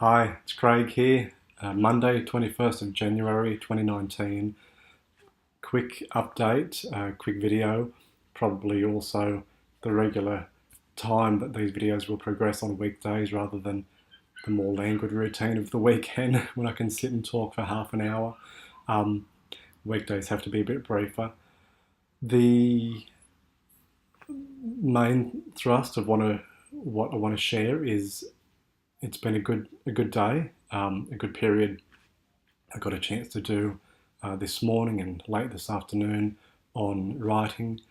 Hi, it's Craig here. Monday, 21st of January 2019. Quick update, quick video, probably also the regular time that these videos will progress on weekdays rather than the more languid routine of the weekend when I can sit and talk for half an hour. Um, Weekdays have to be a bit briefer. The main thrust of what I want to share is it's been a good day, a good period I got a chance to do this morning and late this afternoon on writing.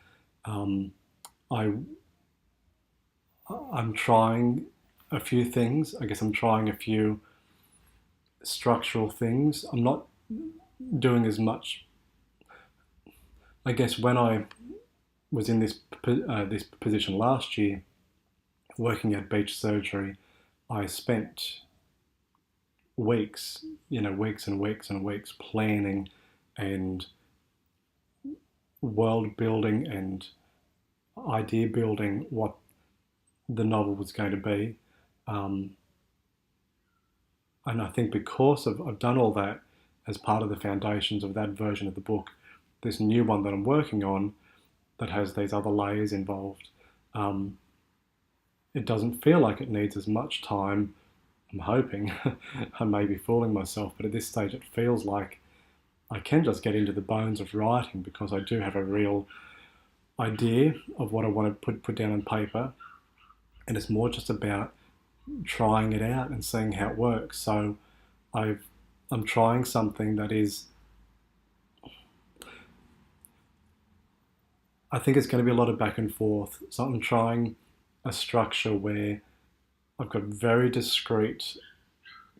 Um, I I'm trying a few things. I guess I'm trying a few structural things. I'm not doing as much. I guess when I was in this position last year, working at beach surgery, I spent weeks, weeks and weeks and weeks planning and world building and idea building what the novel was going to be. Um, and I think because I've done all that as part of the foundations of that version of the book, this new one that I'm working on that has these other layers involved, um, it doesn't feel like it needs as much time. I'm hoping. I may be fooling myself, but at this stage it feels like I can just get into the bones of writing because I do have a real idea of what I want to put down on paper, and it's more just about trying it out and seeing how it works. So I've I'm trying something that is, I think it's going to be a lot of back and forth. So I'm trying a structure where I've got very discrete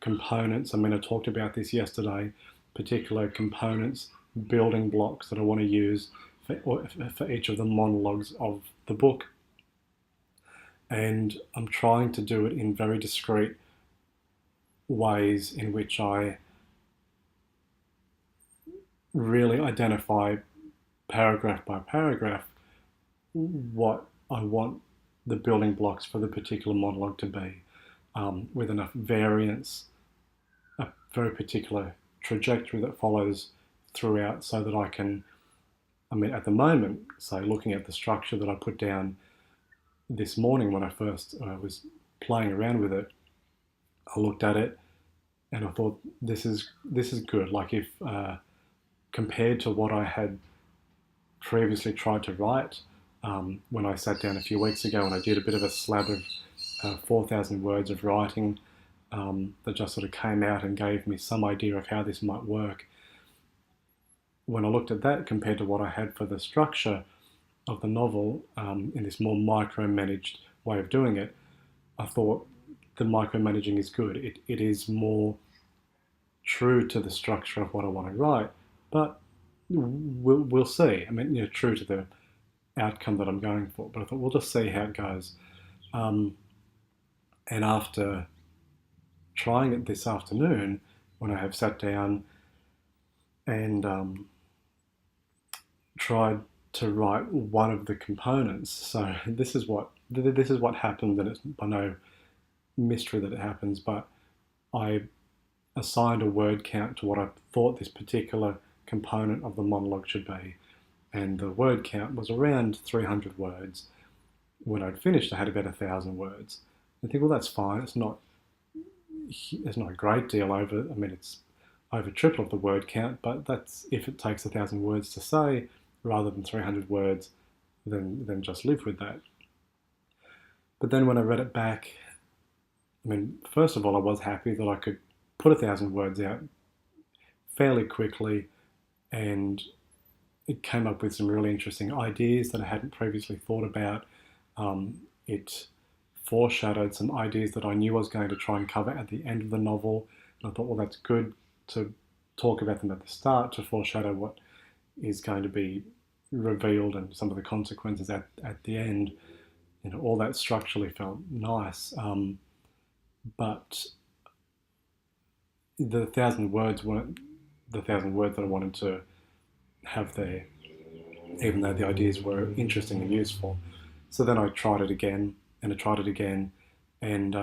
components. I mean, I talked about this yesterday, particular components, building blocks that I want to use for each of the monologues of the book. And I'm trying to do it in very discrete ways in which I really identify paragraph by paragraph what I want the building blocks for the particular monologue to be, with enough variance, a very particular trajectory that follows throughout so that I can, I mean, at the moment, say, looking at the structure that I put down this morning when I first was playing around with it, I looked at it and I thought, this is good. Like if compared to what I had previously tried to write, when I sat down a few weeks ago and I did a bit of a slab of 4,000 words of writing that just sort of came out and gave me some idea of how this might work. When I looked at that compared to what I had for the structure of the novel, in this more micromanaged way of doing it, I thought the micromanaging is good. It is more true to the structure of what I want to write, but we'll see. I mean, true to the outcome that I'm going for. But I thought we'll just see how it goes. Um, and after trying it this afternoon, when I have sat down and tried to write one of the components, so this is what happened, and it's by no mystery that it happens. But I assigned a word count to what I thought this particular component of the monologue should be, and the word count was around 300 words. When I'd finished, I had about 1,000 words. I think, well, that's fine. It's not a great deal over. I mean, it's over triple of the word count, but that's if it takes 1,000 words to say rather than 300 words, then just live with that. But then when I read it back, I mean, first of all, I was happy that I could put 1,000 words out fairly quickly, and it came up with some really interesting ideas that I hadn't previously thought about. It foreshadowed some ideas that I knew I was going to try and cover at the end of the novel. And I thought, well, that's good to talk about them at the start to foreshadow what is going to be revealed and some of the consequences at the end. All that structurally felt nice. But the 1,000 words weren't the 1,000 words that I wanted to have there, even though the ideas were interesting and useful. So then I tried it again, and I tried it again, and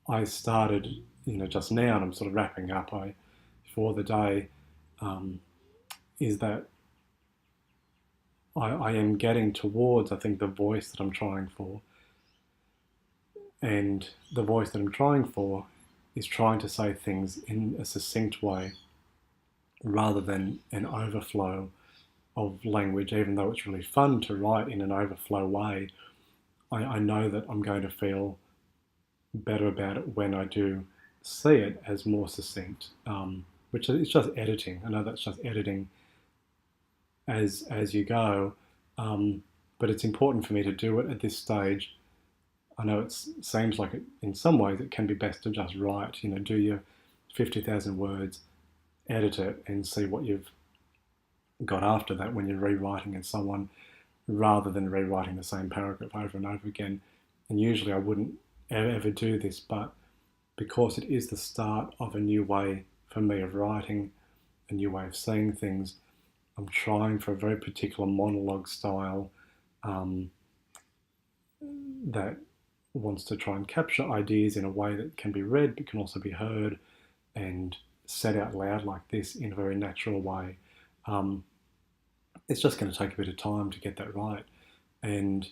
I started, just now, and I'm sort of wrapping up for the day, um, is that I am getting towards, I think, the voice that I'm trying for. And the voice that I'm trying for is trying to say things in a succinct way rather than an overflow of language, even though it's really fun to write in an overflow way. I know that I'm going to feel better about it when I do see it as more succinct, which is just editing. I know that's just editing as you go, but it's important for me to do it at this stage. I know it seems like in some ways it can be best to just write, do your 50,000 words, edit it, and see what you've got after that when you're rewriting and so on, rather than rewriting the same paragraph over and over again. And usually I wouldn't ever do this, but because it is the start of a new way for me of writing, a new way of seeing things, I'm trying for a very particular monologue style that wants to try and capture ideas in a way that can be read but can also be heard and said out loud like this in a very natural way. It's just going to take a bit of time to get that right. And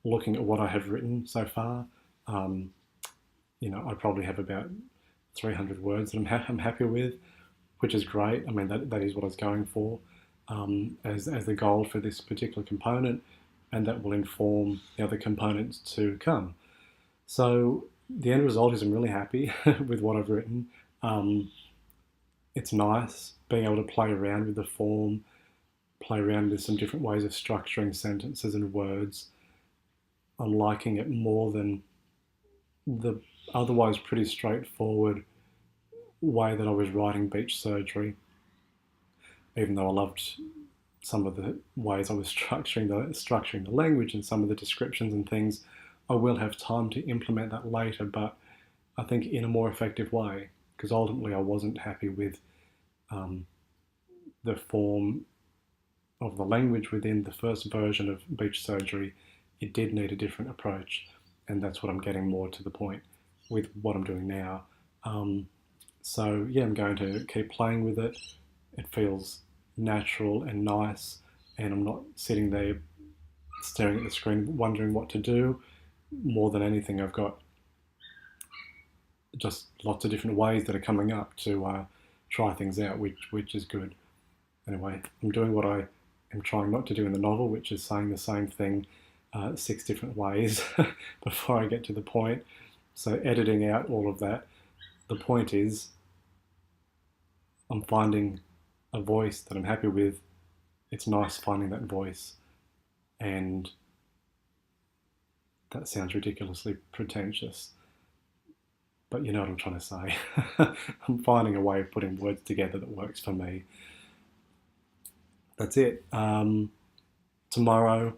looking at what I have written so far, I probably have about 300 words that I'm happy with, which is great. I mean, that is what I was going for as the goal for this particular component, and that will inform the other components to come. So the end result is I'm really happy with what I've written. It's nice being able to play around with the form, play around with some different ways of structuring sentences and words. I'm liking it more than the otherwise pretty straightforward way that I was writing Beach Surgery, even though I loved some of the ways I was structuring the language and some of the descriptions and things. I will have time to implement that later, but I think in a more effective way, because ultimately I wasn't happy with the form of the language within the first version of Beach Surgery. It did need a different approach, and that's what I'm getting more to the point with what I'm doing now. So yeah, I'm going to keep playing with it. It feels natural and nice, and I'm not sitting there staring at the screen wondering what to do. More than anything, I've got just lots of different ways that are coming up to try things out, which is good. Anyway, I'm doing what I am trying not to do in the novel, which is saying the same thing 6 different ways before I get to the point. So editing out all of that. The point is, I'm finding a voice that I'm happy with. It's nice finding that voice, and that sounds ridiculously pretentious, but you know what I'm trying to say. I'm finding a way of putting words together that works for me. That's it. Tomorrow,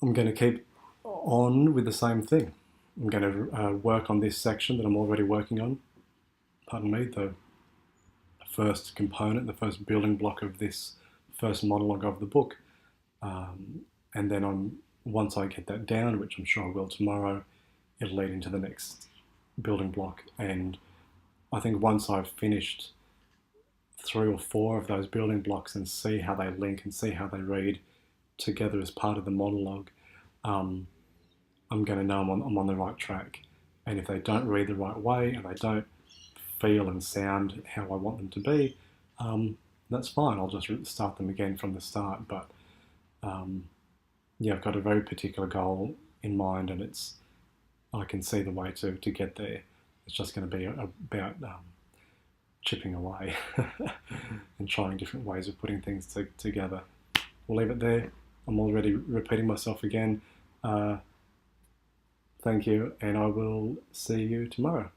I'm going to keep on with the same thing. I'm going to work on this section that I'm already working on. Pardon me, the first component, the first building block of this first monologue of the book. And then once I get that down, which I'm sure I will tomorrow, it'll lead into the next building block. And I think once I've finished 3 or 4 of those building blocks and see how they link and see how they read together as part of the monologue, I'm going to know I'm on the right track. And if they don't read the right way and they don't feel and sound how I want them to be, that's fine. I'll just start them again from the start. But yeah, I've got a very particular goal in mind, and I can see the way to get there. It's just going to be about chipping away and trying different ways of putting things together. We'll leave it there. I'm already repeating myself again. Thank you, and I will see you tomorrow.